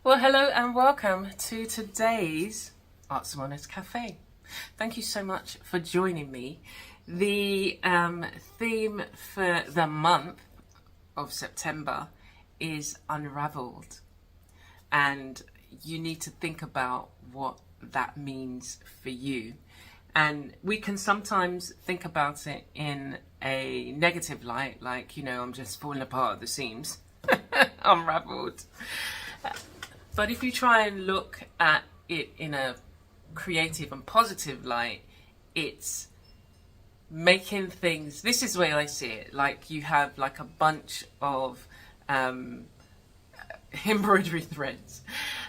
Well, hello and welcome to today's ArtFoamies Cafe. Thank you so much for joining me. The theme for the month of September is Unraveled, and you need to think about what that means for you. And we can sometimes think about it in a negative light, like, I'm just falling apart at the seams, unraveled. But if you try and look at it in a creative and positive light, it's making things, this is the way I see it, like you have like a bunch of embroidery threads,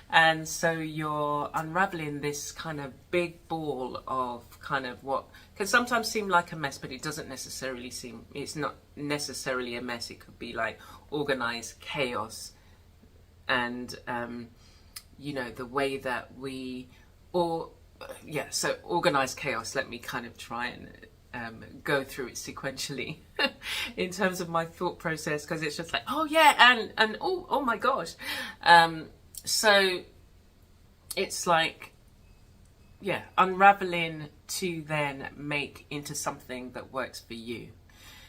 and so you're unraveling this kind of big ball of kind of what can sometimes seem like a mess, but it doesn't necessarily seem, it's not necessarily a mess. It could be like organized chaos. And the way that so organized chaos. Let me kind of try and go through it sequentially in terms of my thought process, because it's just like, oh yeah, and oh my gosh. So it's like, unraveling to then make into something that works for you.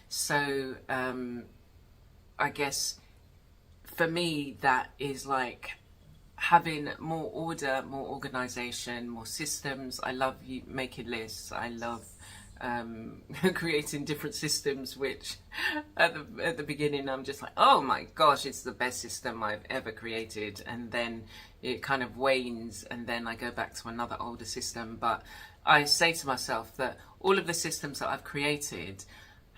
So I guess for me, that is like having more order, more organization, more systems. I love making lists. I love creating different systems, which at the beginning I'm just like, oh my gosh, it's the best system I've ever created. And then it kind of wanes, and then I go back to another older system. But I say to myself that all of the systems that I've created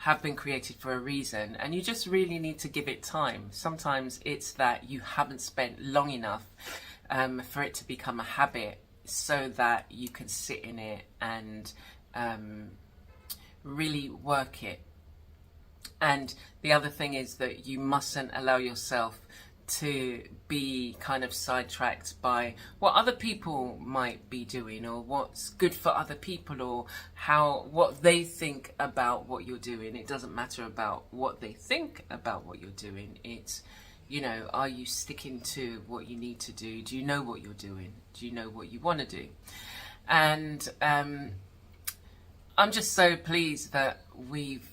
have been created for a reason, and you just really need to give it time. Sometimes it's that you haven't spent long enough for it to become a habit, so that you can sit in it and really work it. And the other thing is that you mustn't allow yourself to be kind of sidetracked by what other people might be doing, or what's good for other people, or what they think about what you're doing. It doesn't matter about what they think about what you're doing. It's, are you sticking to what you need to do? Do you know what you're doing? Do you know what you want to do? And I'm just so pleased that we've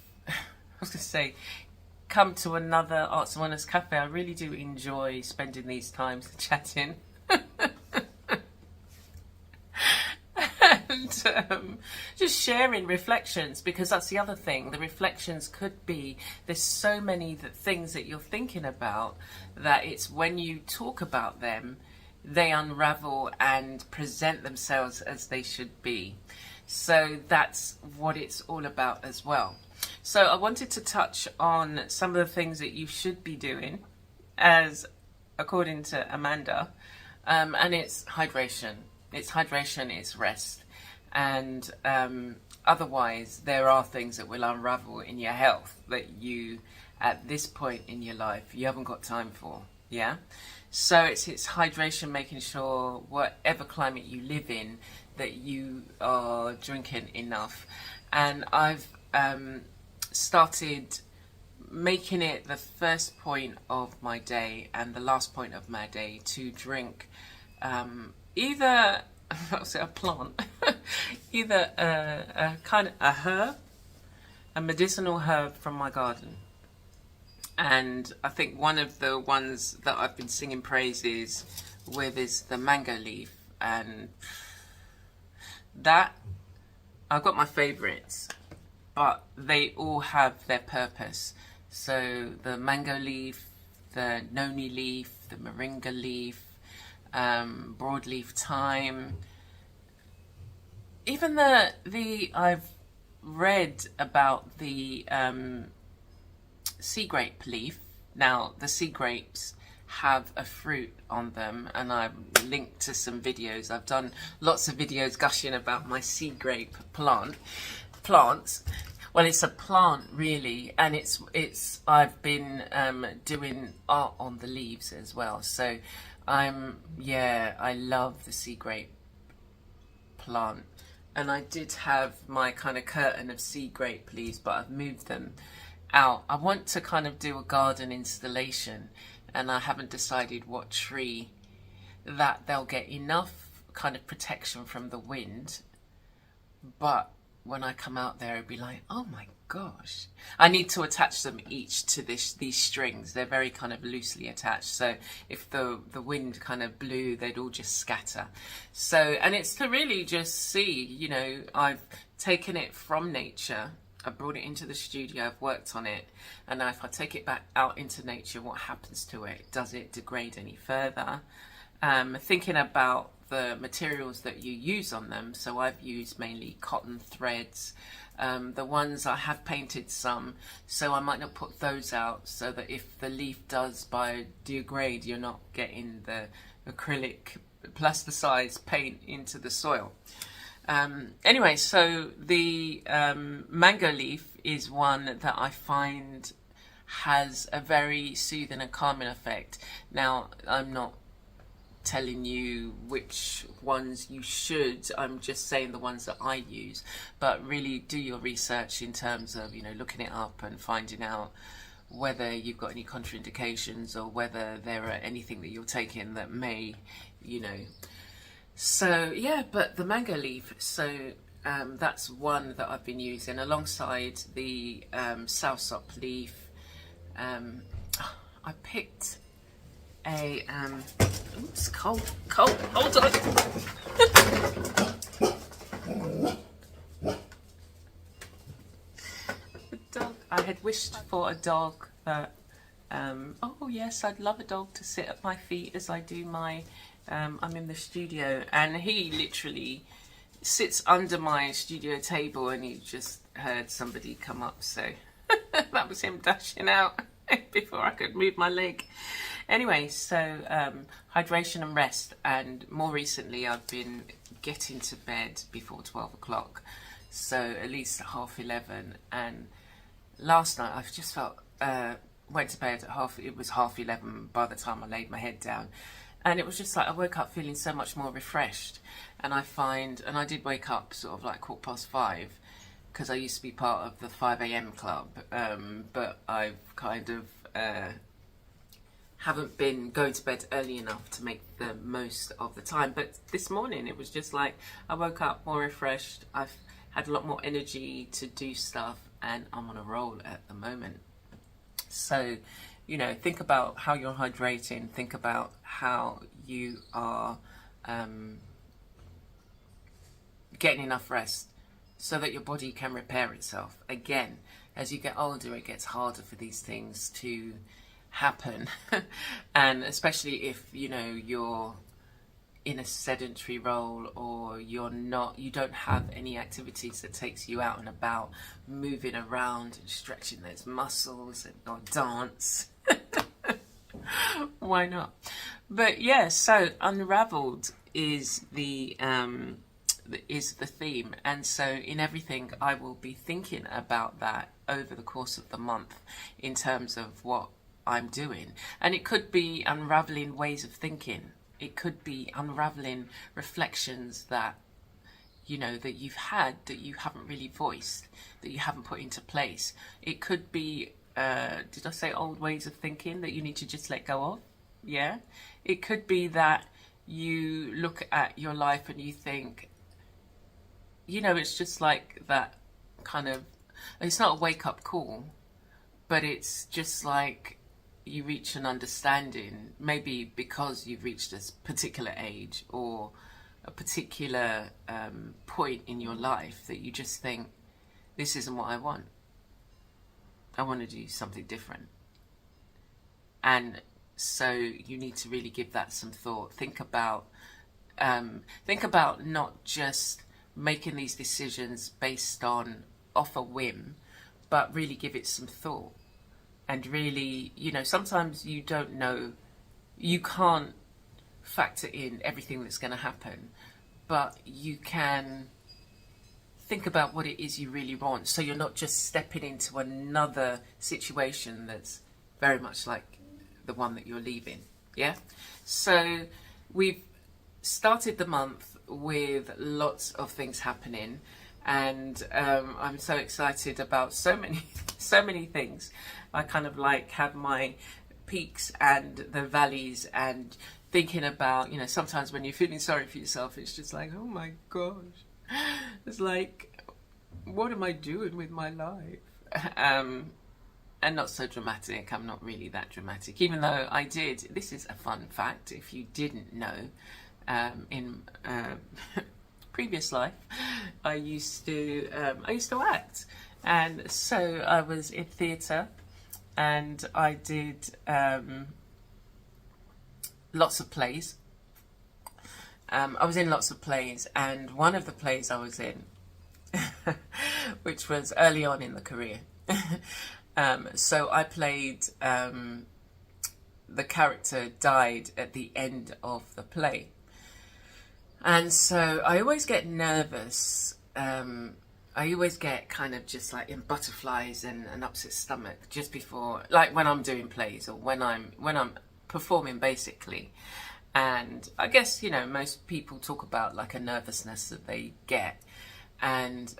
come to another ArtFoamies Cafe. I really do enjoy spending these times chatting and just sharing reflections, because that's the other thing. The reflections could be, there's so many things that you're thinking about, that it's when you talk about them, they unravel and present themselves as they should be. So that's what it's all about as well. So I wanted to touch on some of the things that you should be doing, as according to Amanda, and it's hydration. It's hydration, it's rest. And otherwise, there are things that will unravel in your health that you, at this point in your life, you haven't got time for. Yeah? So it's hydration, making sure whatever climate you live in, that you are drinking enough. And I've started making it the first point of my day and the last point of my day to drink either a plant, either a kind of a herb, a medicinal herb from my garden. And I think one of the ones that I've been singing praises with is the mango leaf, and that, I've got my favourites, but they all have their purpose. So the mango leaf, the noni leaf, the moringa leaf, broadleaf thyme, even the I've read about the sea grape leaf. Now the sea grapes have a fruit on them, and I've linked to some videos. I've done lots of videos gushing about my sea grape plants. Well, it's a plant really, and I've been doing art on the leaves as well. So I love the sea grape plant, and I did have my kind of curtain of sea grape leaves, but I've moved them out. I want to kind of do a garden installation, and I haven't decided what tree that they'll get enough kind of protection from the wind, but when I come out there, it'd be like, oh my gosh, I need to attach them each to these strings. They're very kind of loosely attached, so if the wind kind of blew, they'd all just scatter. So, and it's to really just see, you know, I've taken it from nature, I brought it into the studio, I've worked on it, and now if I take it back out into nature, what happens to it? Does it degrade any further? Thinking about the materials that you use on them, so I've used mainly cotton threads. The ones I have painted some, so I might not put those out, so that if the leaf does biodegrade, you're not getting the acrylic plasticized paint into the soil. Anyway, so the mango leaf is one that I find has a very soothing and calming effect. Now, I'm not telling you which ones you should, I'm just saying the ones that I use, but really do your research in terms of, you know, looking it up and finding out whether you've got any contraindications or whether there are anything that you're taking that may, you know. So yeah, but the mango leaf, so that's one that I've been using alongside the soursop leaf. I picked a oops, cold, hold on. The dog, I had wished for a dog that oh yes, I'd love a dog to sit at my feet as I do my I'm in the studio, and he literally sits under my studio table, and he just heard somebody come up, so that was him dashing out before I could move my leg. Anyway, so hydration and rest, and more recently I've been getting to bed before 12 o'clock, so at least 11:30, and last night I've just felt, went to bed at it was 11:30 by the time I laid my head down, and it was just like I woke up feeling so much more refreshed. And I did wake up sort of like 5:15, because I used to be part of the 5 a.m. club, but I've kind of haven't been going to bed early enough to make the most of the time. But this morning it was just like I woke up more refreshed, I've had a lot more energy to do stuff, and I'm on a roll at the moment. So, you know, think about how you're hydrating, think about how you are getting enough rest so that your body can repair itself. Again, as you get older, it gets harder for these things to happen. And especially if, you know, you're in a sedentary role, or you don't have any activities that takes you out and about, moving around and stretching those muscles, or dance. Why not? But yeah, so Unraveled is the theme, and so in everything I will be thinking about that over the course of the month in terms of what I'm doing. And it could be unraveling ways of thinking, it could be unraveling reflections that, you know, that you've had that you haven't really voiced, that you haven't put into place. It could be did I say old ways of thinking that you need to just let go of? Yeah. It could be that you look at your life and you think, you know, it's just like that kind of, it's not a wake-up call, but it's just like you reach an understanding, maybe because you've reached a particular age or a particular point in your life, that you just think, this isn't what I want. I want to do something different. And so you need to really give that some thought. Think about not just making these decisions based off a whim, but really give it some thought. And really, you know, sometimes you don't know, you can't factor in everything that's going to happen, but you can think about what it is you really want, so you're not just stepping into another situation that's very much like the one that you're leaving. Yeah. So we've started the month with lots of things happening, and I'm so excited about so many things. I kind of like have my peaks and the valleys, and thinking about, you know, sometimes when you're feeling sorry for yourself, it's just like, oh my gosh, it's like, what am I doing with my life? And not so dramatic. I'm not really that dramatic, even though I did. This is a fun fact, if you didn't know, in previous life, I used to act, and so I was in theatre, and I did lots of plays. I was in lots of plays, and one of the plays I was in, which was early on in the career. So I played, the character died at the end of the play. And so I always get nervous. I always get kind of just like in butterflies and an upset stomach just before, like when I'm doing plays or when I'm performing, basically. And I guess, you know, most people talk about like a nervousness that they get. And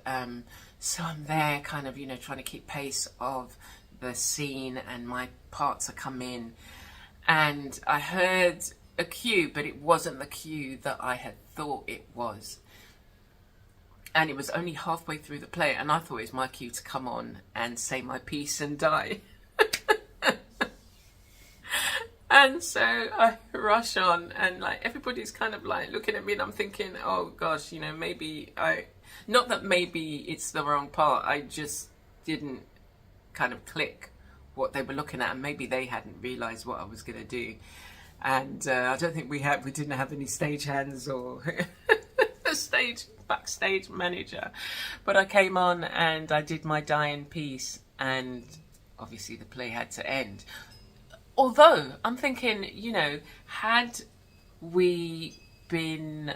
so I'm there kind of, you know, trying to keep pace of the scene, and my parts are come in, and I heard a cue, but it wasn't the cue that I had thought it was. And it was only halfway through the play, and I thought it was my cue to come on and say my piece and die. And so I rush on, and like everybody's kind of like looking at me, and I'm thinking, oh gosh, you know, not that maybe it's the wrong part, I just didn't kind of click what they were looking at, and maybe they hadn't realised what I was going to do. And I don't think we didn't have any stage hands or a backstage manager, but I came on and I did my dying piece, and obviously the play had to end. Although I'm thinking, you know, had we been,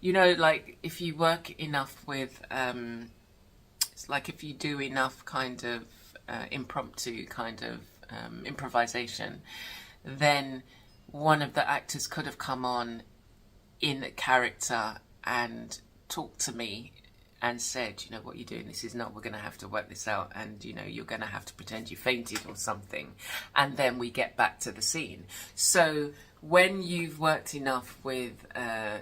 you know, like if you work enough with, it's like if you do enough kind of impromptu kind of improvisation, then one of the actors could have come on in character and talked to me and said, you know, what you're doing, this is not, we're going to have to work this out, and, you know, you're going to have to pretend you fainted or something, and then we get back to the scene. So when you've worked enough with,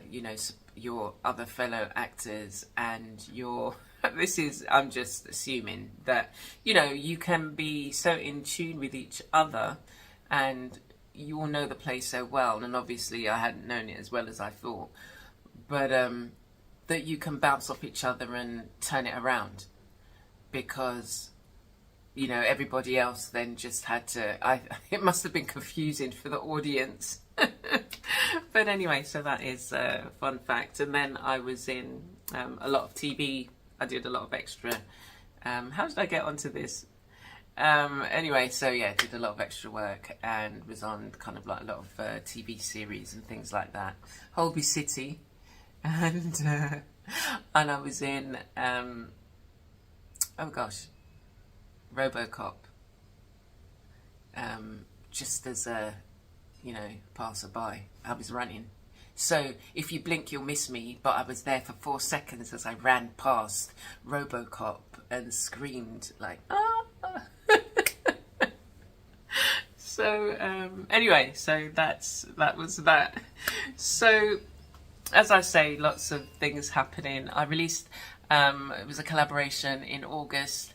you know, your other fellow actors, and I'm just assuming that, you know, you can be so in tune with each other, and you all know the play so well, and obviously I hadn't known it as well as I thought, but that you can bounce off each other and turn it around, because, you know, everybody else then just had to, it must have been confusing for the audience. But anyway, so that is a fun fact. And then I was in a lot of TV. I did a lot of extra. How did I get onto this? Anyway, so yeah, did a lot of extra work and was on kind of like a lot of TV series and things like that. Holby City, and I was in oh gosh, RoboCop, just as a, you know, passerby. I was running, so if you blink you'll miss me, but I was there for 4 seconds as I ran past RoboCop and screamed like, ah. So anyway, so that was that. So as I say, lots of things happening. I released, it was a collaboration in August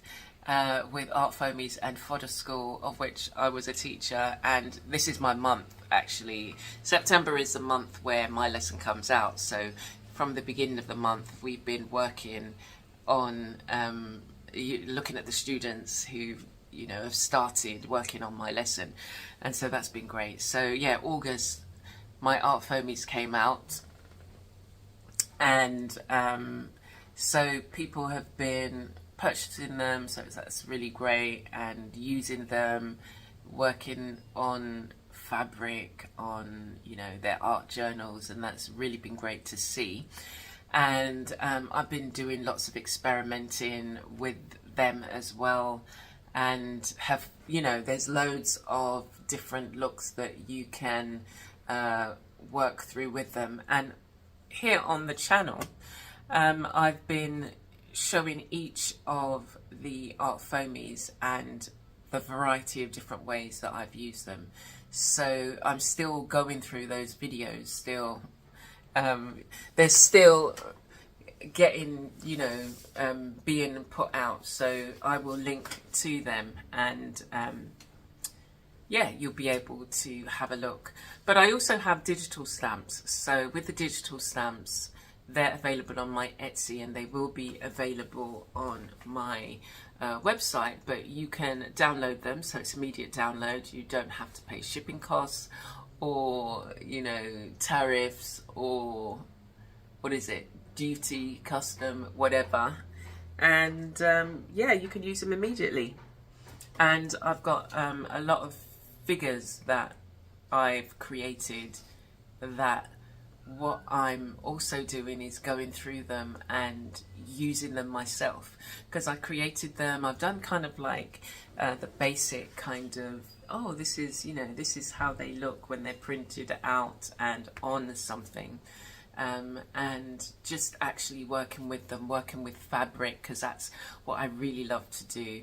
with ArtFoamies and Fodder School, of which I was a teacher, and this is my month actually. September is the month where my lesson comes out, so from the beginning of the month we've been working on looking at the students who, you know, have started working on my lesson, and so that's been great. So yeah, August my ArtFoamies came out, and so people have been purchasing them, so that's really great, and using them, working on fabric, on, you know, their art journals, and that's really been great to see. And I've been doing lots of experimenting with them as well, and have, you know, there's loads of different looks that you can work through with them. And here on the channel, I've been showing each of the ArtFoamies and the variety of different ways that I've used them. So I'm still going through those videos still. They're still getting, you know, being put out, so I will link to them, and yeah, you'll be able to have a look. But I also have digital stamps, so with the digital stamps, they're available on my Etsy, and they will be available on my website, but you can download them, so it's immediate download. You don't have to pay shipping costs or, you know, tariffs or what is it, duty, custom, whatever. And yeah, you can use them immediately. And I've got a lot of figures that I've created that what I'm also doing is going through them and using them myself, because I created them. I've done kind of like the basic kind of, oh, this is, you know, this is how they look when they're printed out and on something. And just actually working with them, working with fabric, because that's what I really love to do.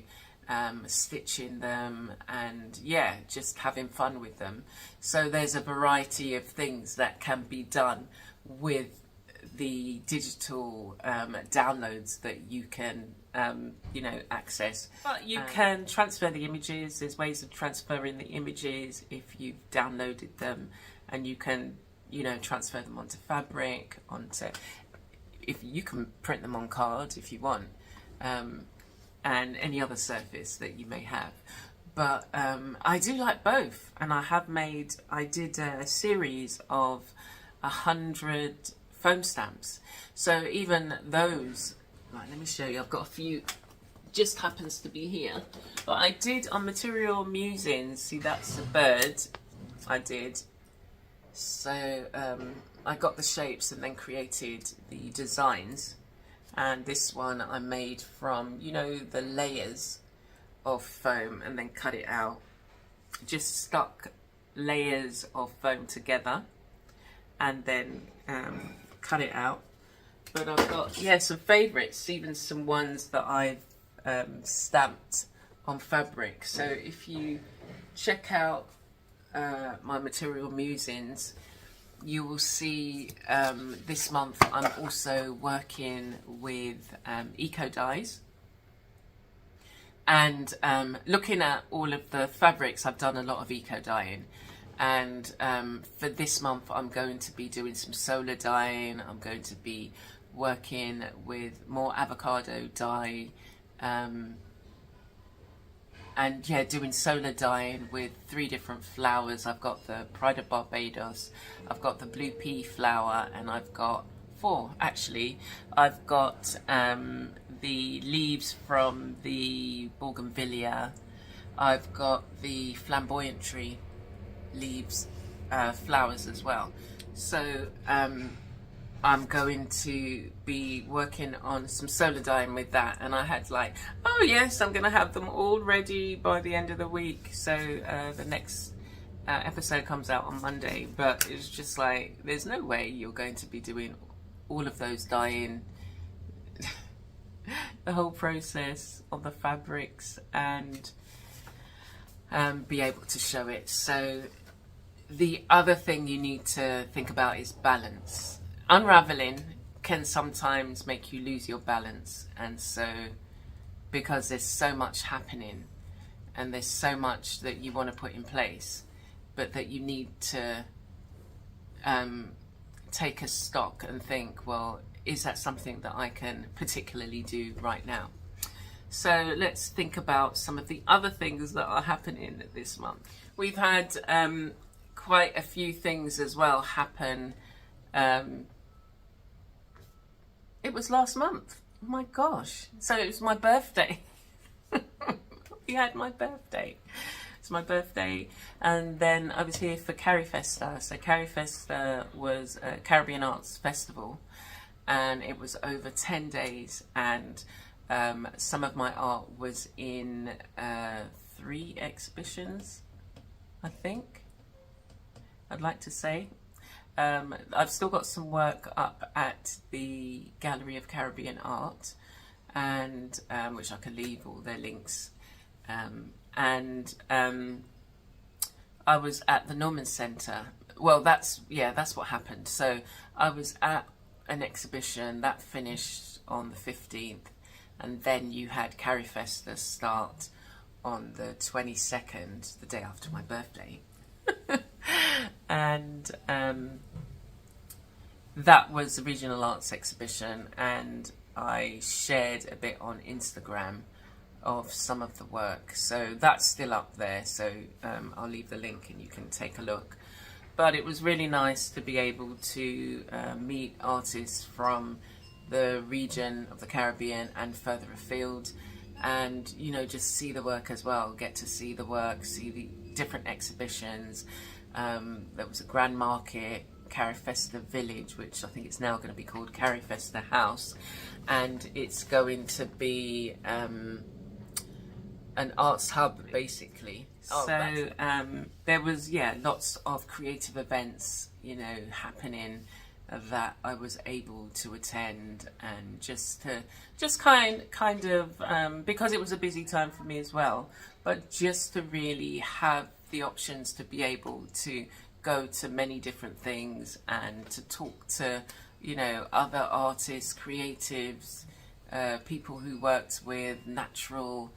Stitching them, and yeah, just having fun with them. So there's a variety of things that can be done with the digital downloads that you can you know, access. But you can transfer the images. There's ways of transferring the images if you've downloaded them, and you can, you know, transfer them onto fabric, onto, if you can print them on card if you want, and any other surface that you may have. But I do like both, and I did a series of 100 foam stamps. So even those, right, let me show you, I've got a few, just happens to be here. But I did on Material Musings, see that's a bird, I did. So I got the shapes and then created the designs. And this one I made from, you know, the layers of foam, and then cut it out. Just stuck layers of foam together and then cut it out. But I've got, yeah, some favourites, even some ones that I've stamped on fabric. So if you check out my Material Musings, you will see this month I'm also working with eco dyes, and looking at all of the fabrics. I've done a lot of eco dyeing, and for this month I'm going to be doing some solar dyeing. I'm going to be working with more avocado dye, and yeah, doing solar dyeing with 3 different flowers. I've got the Pride of Barbados, I've got the blue pea flower, and I've got 4 actually. I've got the leaves from the bougainvillea. I've got the flamboyant tree leaves, flowers as well. So I'm going to be working on some solar dyeing with that, and I had like, oh yes, I'm going to have them all ready by the end of the week. So the next episode comes out on Monday, but it's just like, there's no way you're going to be doing all of those dyeing, the whole process of the fabrics, and be able to show it. So the other thing you need to think about is balance. Unraveling can sometimes make you lose your balance, and so because there's so much happening and there's so much that you want to put in place, but that you need to take a stock and think, well, is that something that I can particularly do right now? So let's think about some of the other things that are happening this month. We've had quite a few things as well happen. It was last month. Oh my gosh. So it was my birthday. We had my birthday. It's my birthday. And then I was here for Carifesta. So Carifesta was a Caribbean Arts Festival, and it was over 10 days. And some of my art was in 3 exhibitions, I think, I'd like to say. I've still got some work up at the Gallery of Caribbean Art, and which I can leave all their links. And I was at the Norman Centre. Well, that's what happened. So I was at an exhibition that finished on the 15th, and then you had Carifesta start on the 22nd, the day after my birthday. And that was the regional arts exhibition, and I shared a bit on Instagram of some of the work, so that's still up there, so I'll leave the link and you can take a look. But it was really nice to be able to meet artists from the region of the Caribbean and further afield, and you know, just see the work as well, get to see the work, see the different exhibitions. There was a grand market, Carifesta Village, which I think it's now going to be called Carifesta House, and it's going to be an arts hub basically. So there was lots of creative events, you know, happening that I was able to attend, and just kind of because it was a busy time for me as well, but just to really have the options to be able to go to many different things and to talk to, you know, other artists, creatives, people who worked with natural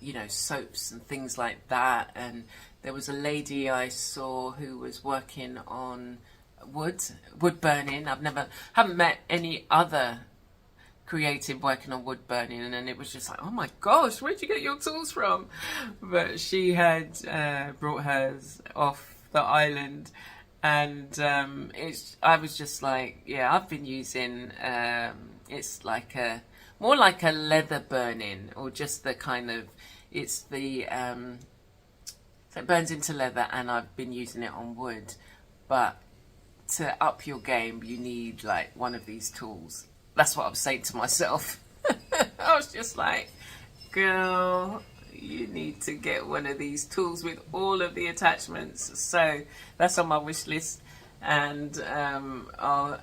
you know, soaps and things like that. And there was a lady I saw who was working on wood burning. Haven't met any other creative working on wood burning, and then it was just like, oh my gosh, where'd you get your tools from? But she had brought hers off the island, and I was just like, yeah, I've been using it's like more like a leather burning, or just the kind of, it's the so it burns into leather, and I've been using it on wood. But to up your game, you need like one of these tools. That's what I was saying to myself. I was just like, girl, you need to get one of these tools with all of the attachments. So that's on my wish list, and I'll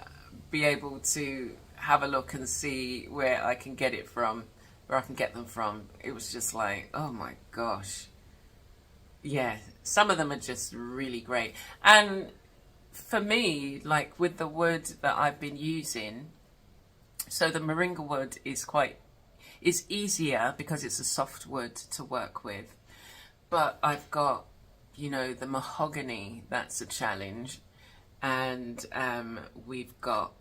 be able to have a look and see where I can get it from, where I can get them from. It was just like, oh my gosh. Yeah, some of them are just really great. And for me, like with the wood that I've been using, so the moringa wood is easier because it's a soft wood to work with. But I've got, you know, the mahogany, that's a challenge. And we've got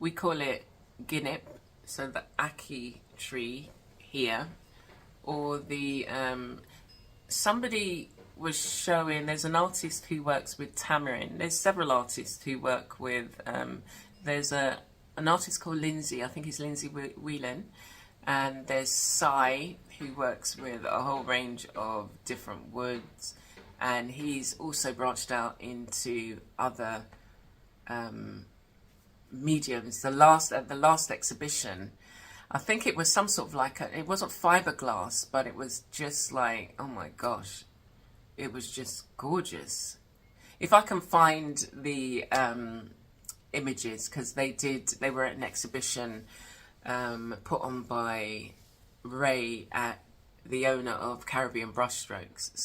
we call it guinep, so the ackee tree here, or the somebody was showing, there's an artist who works with tamarind. There's several artists who work with there's an artist called Lindsay, I think he's Lindsay Whelan, and there's Sai, who works with a whole range of different woods, and he's also branched out into other mediums. At the last exhibition, I think it was some sort of like it wasn't fiberglass, but it was just like, oh my gosh, it was just gorgeous. If I can find the images, because they were at an exhibition put on by Ray, the owner of Caribbean Brushstrokes.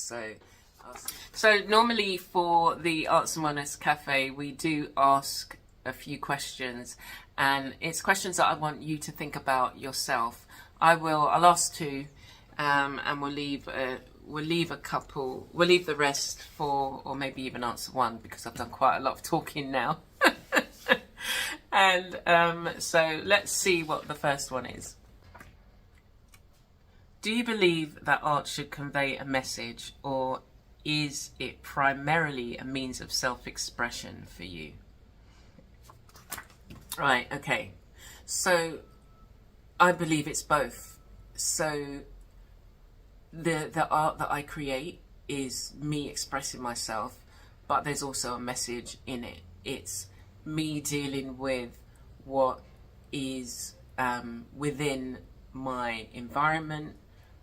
So normally for the Arts and Wellness Cafe, we do ask a few questions, and it's questions that I want you to think about yourself. I'll ask two, and we'll leave a couple, we'll leave the rest for, or maybe even answer one, because I've done quite a lot of talking now. And so let's see what the first one is. Do you believe that art should convey a message, or is it primarily a means of self-expression for you? Right, okay. So I believe it's both. So the art that I create is me expressing myself, but there's also a message in it. It's me dealing with what is within my environment,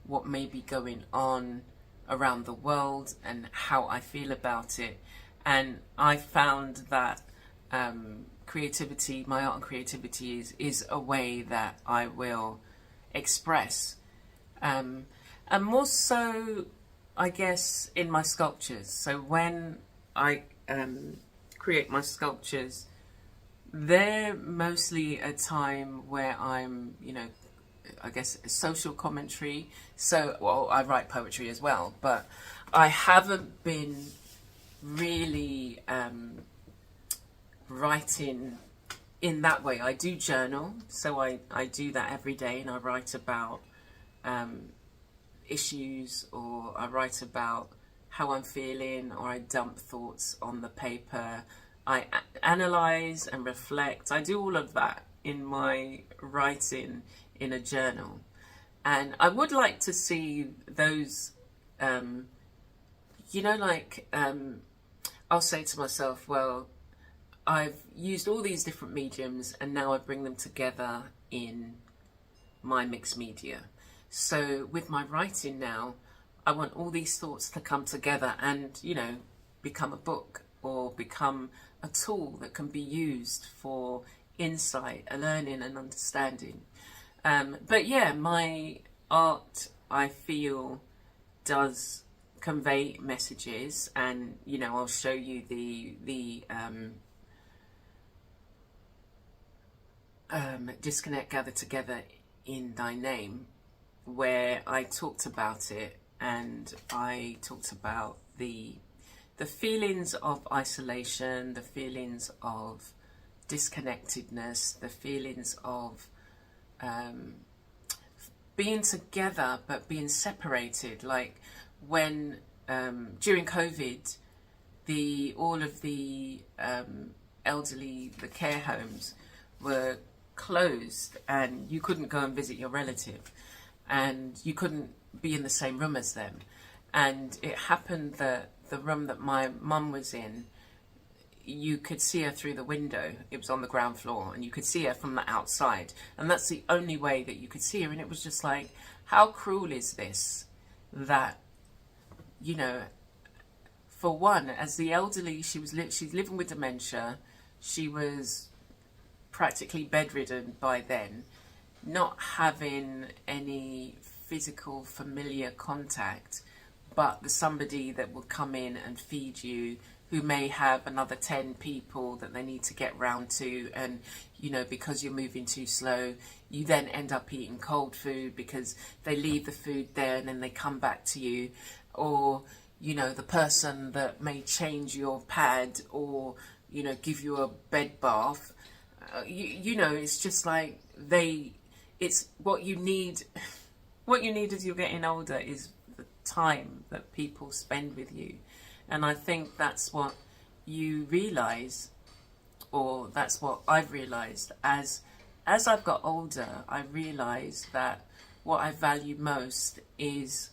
what may be going on around the world, and how I feel about it. And I found that creativity, my art and creativity is a way that I will express. And more so I guess in my sculptures. So when I create my sculptures, they're mostly a time where I'm, I guess social commentary. So, well, I write poetry as well, but I haven't been really writing in that way. I do journal, so I do that every day, and I write about issues, or I write about how I'm feeling, or I dump thoughts on the paper. I analyze and reflect. I do all of that in my writing in a journal. And I would like to see those, I'll say to myself, well, I've used all these different mediums and now I bring them together in my mixed media. So with my writing now, I want all these thoughts to come together and, become a book, or become a tool that can be used for insight, learning and understanding. But yeah, my art, I feel, does convey messages, and I'll show you the Disconnect, Gather Together in Thy Name, where I talked about it, and I talked about the feelings of isolation, the feelings of disconnectedness, the feelings of being together but being separated. Like when during COVID, all of the elderly, the care homes were closed, and you couldn't go and visit your relative, and you couldn't be in the same room as them. And it happened that the room that my mum was in, you could see her through the window. It was on the ground floor, and you could see her from the outside, and that's the only way that you could see her. And it was just like, how cruel is this, that for one, as the elderly, she's living with dementia, she was practically bedridden by then, not having any physical familiar contact, but there's somebody that will come in and feed you, who may have another 10 people that they need to get round to, and because you're moving too slow, you then end up eating cold food because they leave the food there and then they come back to you. Or the person that may change your pad, or give you a bed bath. It's just like it's what you need. What you need as you're getting older is the time that people spend with you. And I think that's what you realise, or that's what I've realised. As I've got older, I realised that what I value most is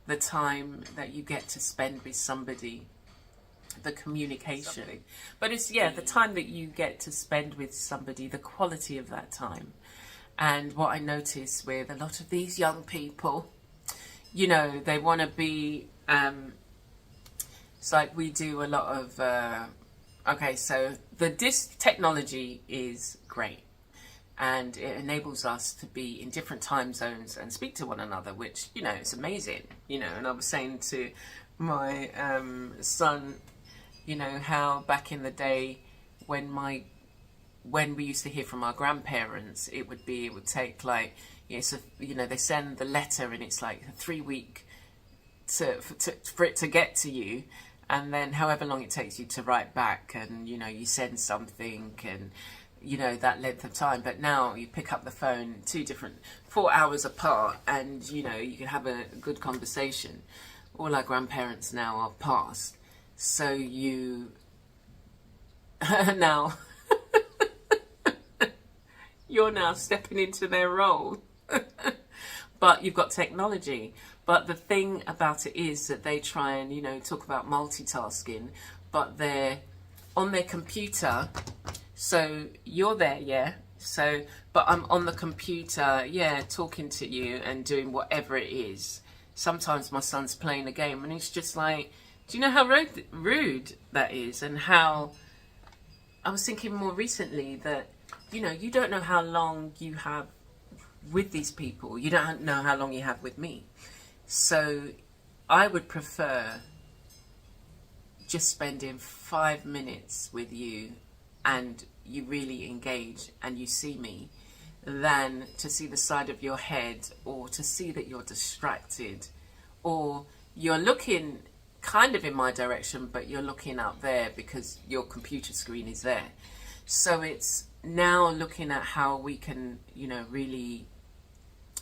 the time that you get to spend with somebody, the communication. But it's, the time that you get to spend with somebody, the quality of that time. And what I notice with a lot of these young people, they want to be... it's like we do a lot of so this technology is great, and it enables us to be in different time zones and speak to one another, which it's amazing. And I was saying to my son, how back in the day when we used to hear from our grandparents, it would take like they send the letter, and it's like a 3-week for it to get to you, and then however long it takes you to write back, and you send something, and that length of time. But now you pick up the phone 4 hours apart, and you can have a good conversation. All our grandparents now are past, so you now you're now stepping into their role. But you've got technology. But the thing about it is that they try and, talk about multitasking, but they're on their computer. So you're there, yeah. So, but I'm on the computer, yeah, talking to you and doing whatever it is. Sometimes my son's playing a game, and he's just like, do you know how rude that is? And how I was thinking more recently that, you don't know how long you have with these people. You don't know how long you have with me. So I would prefer just spending 5 minutes with you and you really engage and you see me, than to see the side of your head, or to see that you're distracted, or you're looking kind of in my direction but you're looking out there because your computer screen is there. So it's now looking at how we can, really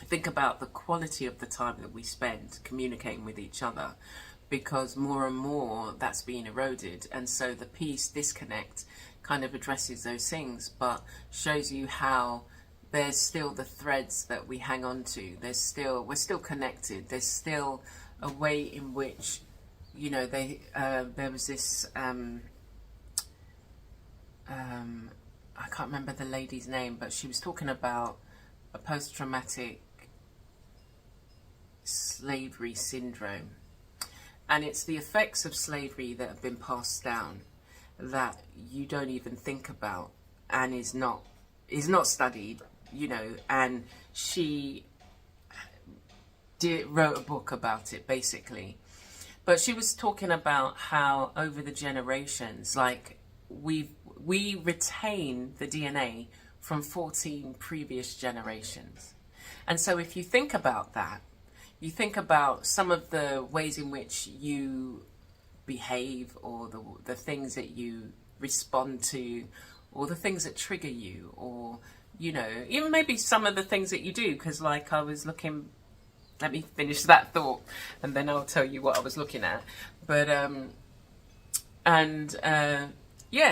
think about the quality of the time that we spend communicating with each other, because more and more that's being eroded. And so the piece Disconnect kind of addresses those things, but shows you how there's still the threads that we hang on to. We're still connected. There's still a way in which, there was this, I can't remember the lady's name, but she was talking about a post-traumatic slavery syndrome. And it's the effects of slavery that have been passed down that you don't even think about, and is not studied, and she wrote a book about it, basically. But she was talking about how over the generations, like, we retain the DNA from 14 previous generations. And so if you think about that, you think about some of the ways in which you behave, or the things that you respond to, or the things that trigger you, or, even maybe some of the things that you do. Because, like, I was looking, let me finish that thought and then I'll tell you what I was looking at. But,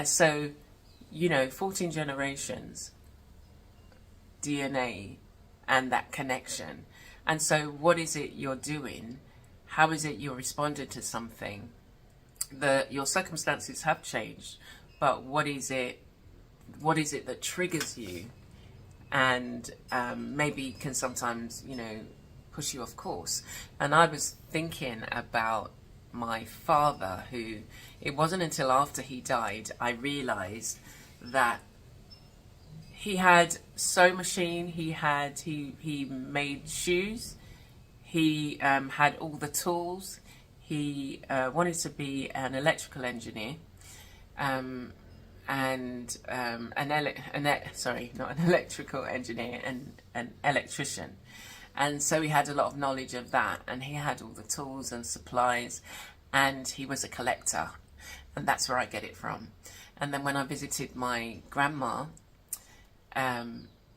so, 14 generations, DNA, and that connection. And so what is it you're doing? How is it you're responding to something? Your circumstances have changed, but what is it that triggers you, and maybe can sometimes, push you off course? And I was thinking about my father, who, it wasn't until after he died I realised that he had sewing machine, he made shoes, he had all the tools, he wanted to be an electrical engineer, not an electrical engineer, an electrician. And so he had a lot of knowledge of that, and he had all the tools and supplies, and he was a collector, and that's where I get it from. And then when I visited my grandma,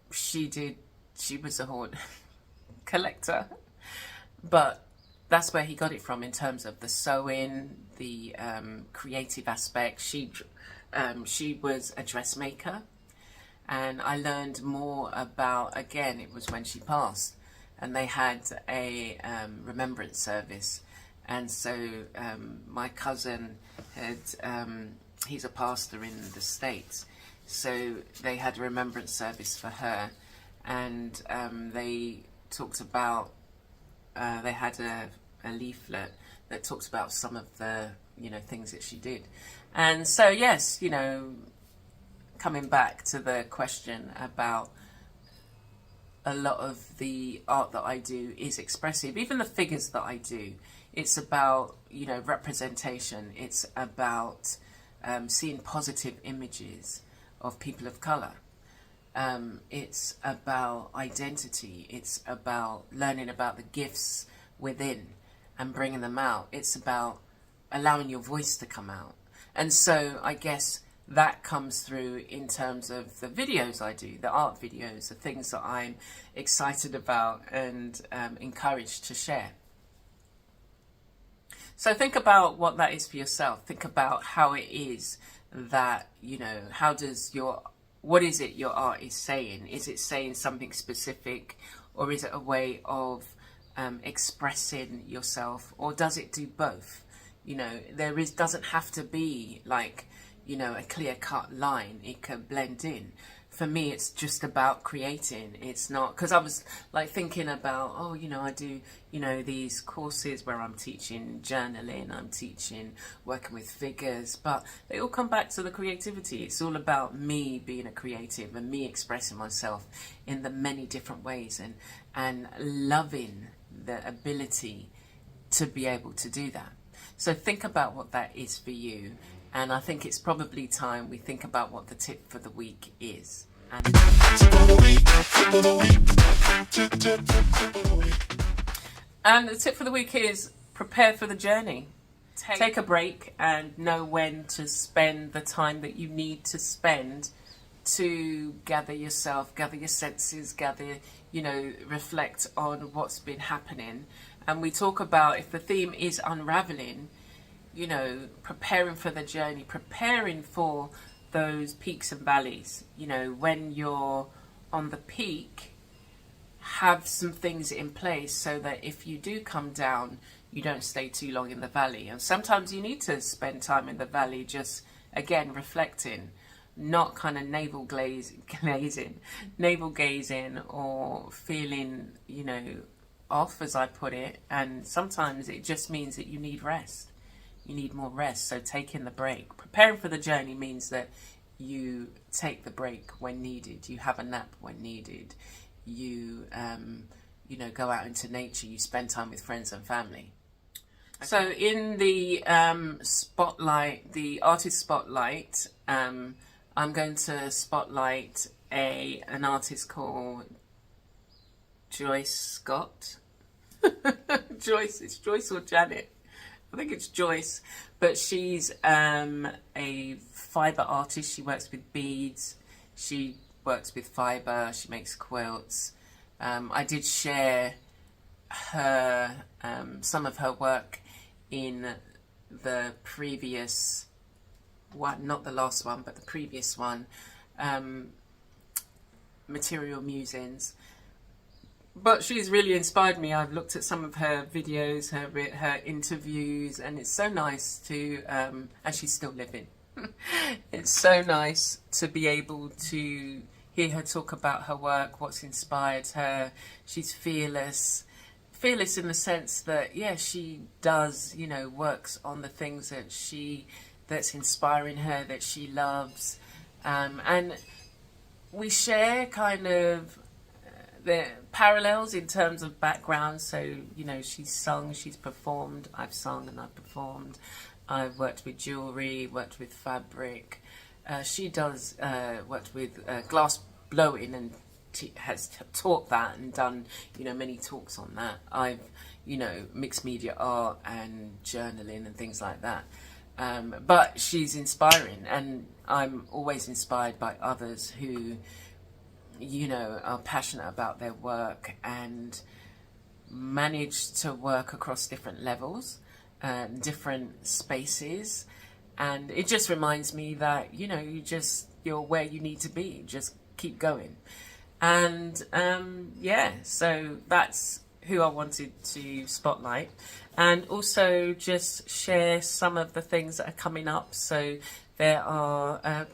she was a hoard collector, but that's where he got it from in terms of the sewing, the creative aspect. She was a dressmaker, and I learned more about, again, it was when she passed, and they had a remembrance service. And so my cousin had, he's a pastor in the States, so they had a remembrance service for her, and they talked about, they had a leaflet that talks about some of the, things that she did. And so, yes, coming back to the question about a lot of the art that I do is expressive. Even the figures that I do, it's about, representation. It's about seeing positive images of people of colour. It's about identity. It's about learning about the gifts within and bringing them out. It's about allowing your voice to come out. And so I guess that comes through in terms of the videos I do, the art videos, the things that I'm excited about and encouraged to share. So think about what that is for yourself. Think about how it is that, what is it your art is saying? Is it saying something specific, or is it a way of expressing yourself, or does it do both? Doesn't have to be like, a clear-cut line. It can blend in. For me, it's just about creating. It's not, because I was like thinking about, I do, these courses where I'm teaching journaling, I'm teaching working with figures, but they all come back to the creativity. It's all about me being a creative and me expressing myself in the many different ways, and loving the ability to be able to do that. So think about what that is for you. And I think it's probably time we think about what the tip for the week is. And the tip for the week is prepare for the journey. Take a break and know when to spend the time that you need to spend to gather yourself, gather your senses, reflect on what's been happening. And we talk about, if the theme is unraveling, preparing for the journey, preparing for those peaks and valleys. When you're on the peak, have some things in place so that if you do come down, you don't stay too long in the valley. And sometimes you need to spend time in the valley, just again reflecting, not kind of navel gazing or feeling off, as I put it. And sometimes it just means that you need rest. You need more rest. So taking the break, preparing for the journey, means that you take the break when needed, you have a nap when needed, you go out into nature, you spend time with friends and family. Okay. So in the spotlight, the artist spotlight, I'm going to spotlight an artist called Joyce Scott. It's Joyce or Janet. I think it's Joyce, but she's a fibre artist. She works with beads. She works with fibre. She makes quilts. I did share her some of her work in the previous one, not the last one, but the previous one, Material Musings. But she's really inspired me. I've looked at some of her videos, her interviews, and it's so nice to, and she's still living. It's so nice to be able to hear her talk about her work, what's inspired her. She's fearless in the sense that, she does, works on the things that's inspiring her, that she loves. And we share kind of the parallels in terms of background. So she's sung, she's performed, I've sung and I've performed, I've worked with jewelry, worked with fabric. She does worked with glass blowing, and has taught that and done many talks on that. I've mixed media art and journaling and things like that. But she's inspiring, and I'm always inspired by others who are passionate about their work and manage to work across different levels, different spaces. And it just reminds me that, you're where you need to be. Just keep going. And, so that's who I wanted to spotlight. And also just share some of the things that are coming up. So there are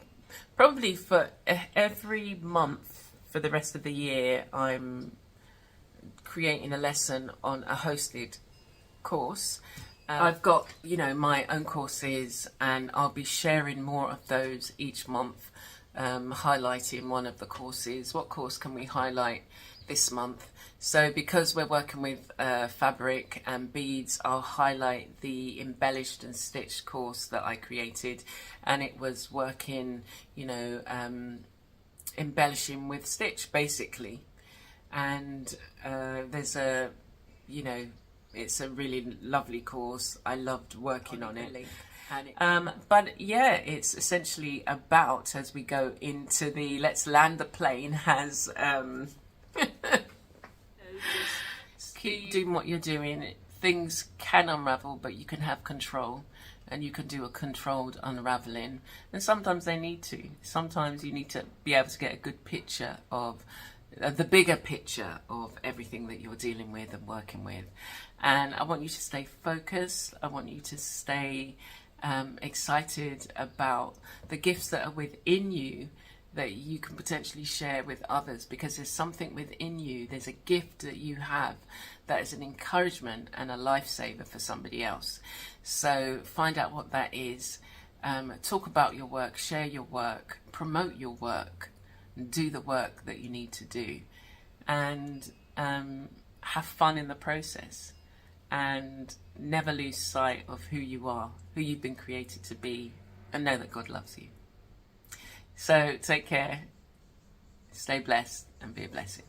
probably for every month, for the rest of the year, I'm creating a lesson on a hosted course. I've got, my own courses, and I'll be sharing more of those each month, highlighting one of the courses. What course can we highlight this month? So because we're working with fabric and beads, I'll highlight the embellished and stitched course that I created, and it was working, embellishing with stitch basically. And there's a it's a really lovely course. I loved working on it. But it's essentially about, as we go into the let's land the plane, has keep doing what you're doing. Things can unravel, but you can have control. And you can do a controlled unraveling. And sometimes they need to. Sometimes you need to be able to get a good picture of the bigger picture of everything that you're dealing with and working with. And I want you to stay focused. I want you to stay excited about the gifts that are within you that you can potentially share with others, because there's something within you, there's a gift that you have that is an encouragement and a lifesaver for somebody else. So find out what that is, talk about your work, share your work, promote your work, do the work that you need to do, and have fun in the process. and never lose sight of who you are, who you've been created to be, and know that God loves you. So take care, stay blessed, and be a blessing.